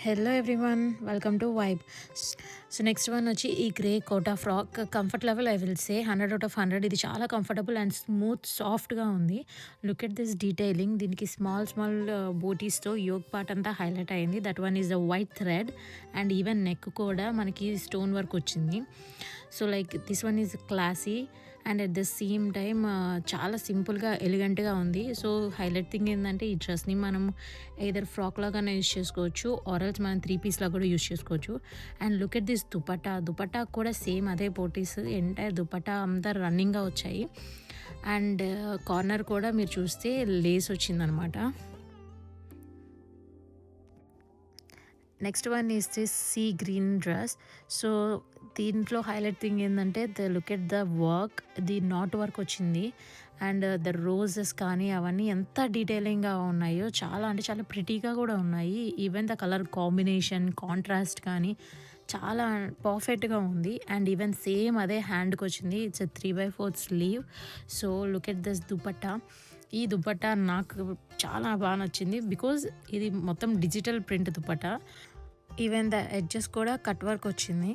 Hello everyone, welcome to vibe. So next one వచ్చి ఈ grey Kota frock. Comfort level I will say 100/100. ఇది చాలా comfortable and smooth సాఫ్ట్గా ఉంది. Look at this detailing. దీనికి small small బూటీస్తో యోగ్ పార్ట్ అంతా హైలైట్ అయింది. That one is the white thread and even neck కూడా మనకి స్టోన్ వర్క్ వచ్చింది. So like this one is classy and at the same time చాలా సింపుల్గా ఎలిగెంట్గా ఉంది. సో హైలైట్ థింగ్ ఏంటంటే ఈ డ్రెస్ని మనం ఏదర్ ఫ్రాక్ లాగానే యూస్ చేసుకోవచ్చు ఆర్ఎల్స్ మనం 3 పీస్లా కూడా యూస్ చేసుకోవచ్చు. And look at this dupatta కూడా సేమ్ అదే పోటీస్. ఎంటైర్ దుపట్టా అంతా రన్నింగ్గా వచ్చాయి. అండ్ కార్నర్ కూడా మీరు చూస్తే లేస్ వచ్చిందనమాట. Next one is this sea green dress. So దీంట్లో హైలైట్ థింగ్ ఏంటంటే look at the work. The not work వచ్చింది అండ్ ద రోజెస్ కానీ అవన్నీ ఎంత డీటెయిలింగ్గా ఉన్నాయో, చాలా అంటే చాలా ప్రిటీగా కూడా ఉన్నాయి. Even the colour combination contrast కానీ చాలా పర్ఫెక్ట్గా ఉంది. అండ్ ఈవెన్ సేమ్ అదే హ్యాండ్కి వచ్చింది. It's 3/4 sleeve. So look at this dupatta. ఈ దుపట్టా నాకు చాలా బాగా నచ్చింది బికాజ్ ఇది మొత్తం digital print dupatta. Even the edges కూడా కట్ వర్క్ వచ్చింది.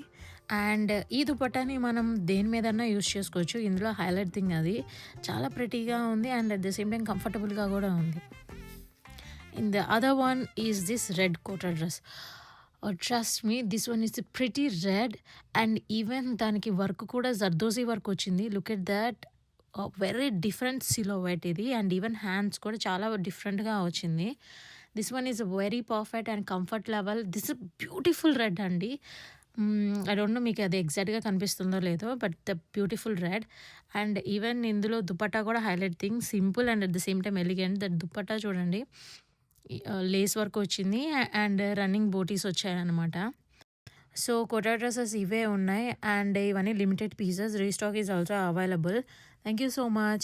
అండ్ ఈ దుపట్టాని మనం దేని మీదన్నా యూస్ చేసుకోవచ్చు. ఇందులో హైలైట్ థింగ్ అది చాలా ప్రిటీగా ఉంది and at the same time కంఫర్టబుల్గా కూడా ఉంది. In the other one is this red Kota dress. Trust me, this one is pretty red and even దానికి వర్క్ కూడా జర్దోజీ వర్క్ వచ్చింది. Look at that, very different silhouette ఇది. అండ్ ఈవెన్ హ్యాండ్స్ కూడా చాలా డిఫరెంట్గా వచ్చింది. This one is very perfect and comfort level. This is beautiful red అండి. I don't know మీకు అది ఎగ్జాక్ట్గా కనిపిస్తుందో లేదో, but the beautiful red. And even ఇందులో దుపట్టా కూడా highlight thing, simple and at the same time elegant. That dupatta చూడండి, lace work వచ్చింది అండ్ రన్నింగ్ బోటీస్ వచ్చాయన్నమాట. సో కోటా డ్రెస్సెస్ ఇవే ఉన్నాయి అండ్ ఇవన్నీ limited pieces. Restock is also available. Thank you so much.